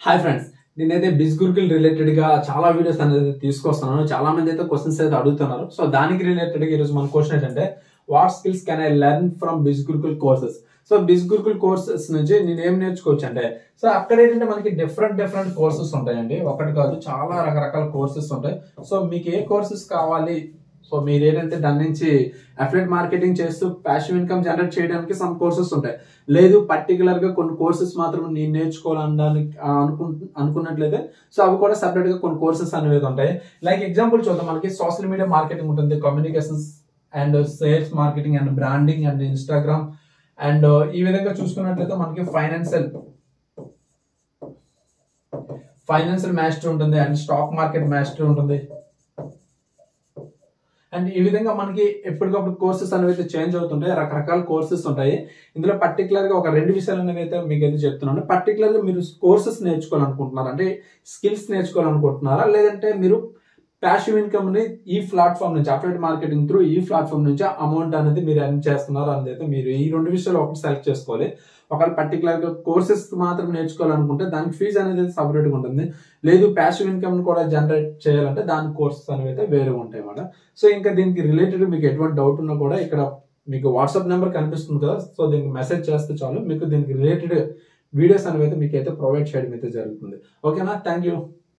Hi friends, నేనైతే బిజ్ Gurukul related గా చాలా వీడియోస్ అనేది తీసుకొస్తున్నాను. చాలా మంది అయితే క్వశ్చన్స్ అయితే అడుగుతున్నారు. సో దానికి రిలేటెడ్ గా ఈరోజు మన క్వశ్చన్ ఏంటంటే, what skills can I learn from Biz Gurukul courses. So Biz Gurukul courses నుంచి నేను ఏం నేర్చుకోవచ్చు అంటే, సో అక్కడ ఏంటంటే మనకి డిఫరెంట్ కోర్సెస్ ఉంటాయండి. ఒకటి కాదు, చాలా రకరకాల కోర్సెస్ ఉంటాయి. సో మీకు ఏ కోర్సెస్ కావాలి, సో మీరు ఏంటంటే దాని నుంచి అఫిలియేట్ మార్కెటింగ్ చేస్తూ ప్యాసివ్ ఇన్కమ్ జనరేట్ చేయడానికి సమ్ కోర్సెస్ ఉంటాయి. లేదు పర్టికులర్ గా కొన్ని కోర్సెస్ మాత్రం నేను నేర్చుకోవాలనడానికి అనుకున్నట్లయితే సో అవి కూడా సెపరేట్ గా కొన్ని కోర్సెస్ అనేవి ఉంటాయి. లైక్ ఎగ్జాంపుల్ చూద్దాం, మనకి సోషల్ మీడియా మార్కెటింగ్ ఉంటుంది, communications and sales marketing and branding and Instagram and ఈ విధంగా చూసుకున్నట్లయితే మనకి ఫైనాన్షియల్ మాస్టర్ ఉంటుంది అండ్ స్టాక్ మార్కెట్ మాస్టర్ ఉంటుంది. అండ్ ఈ విధంగా మనకి ఎప్పటికప్పుడు కోర్సెస్ అనేవి చేంజ్ అవుతుంటాయి, రకరకాల కోర్సెస్ ఉంటాయి. ఇందులో పర్టికులర్ గా ఒక రెండు విషయాలు అయితే మీకు అయితే చెప్తున్నాను. పర్టికులర్ గా మీరు కోర్సెస్ నేర్చుకోవాలనుకుంటున్నారా, అంటే స్కిల్స్ నేర్చుకోవాలనుకుంటున్నారా, లేదంటే మీరు ప్యాసివ్ ఇన్కమ్ ని ఈ ప్లాట్ఫామ్ నుంచి అఫిలియేట్ మార్కెటింగ్ త్రూ ఈ ప్లాట్ఫామ్ నుంచి అమౌంట్ అనేది మీరు ఎర్న్ చేస్తున్నారు అనేది అయితే మీరు ఈ రెండు విషయాలు ఒకటి సెలెక్ట్ చేసుకోవాలి. ఒకవేళ పర్టికులర్ గా కోర్సెస్ మాత్రం నేర్చుకోవాలనుకుంటే దానికి ఫీజు అనేది సపరేట్ గా ఉంటుంది. లేదు ప్యాసివ్ ఇన్కమ్ కూడా జనరేట్ చేయాలంటే దాని కోర్సెస్ అనేవి అయితే వేరే ఉంటాయి అన్నమాట. సో ఇంకా దీనికి రిలేటెడ్ మీకు ఎటువంటి డౌట్ ఉన్నా కూడా ఇక్కడ మీకు వాట్సాప్ నెంబర్ కనిపిస్తుంది కదా, సో దీనికి మెసేజ్ చేస్తే చాలు, మీకు దీనికి రిలేటెడ్ వీడియోస్ అనేవి అయితే మీకు అయితే ప్రొవైడ్ చేయడం అయితే జరుగుతుంది. ఓకేనా, థ్యాంక్ యూ.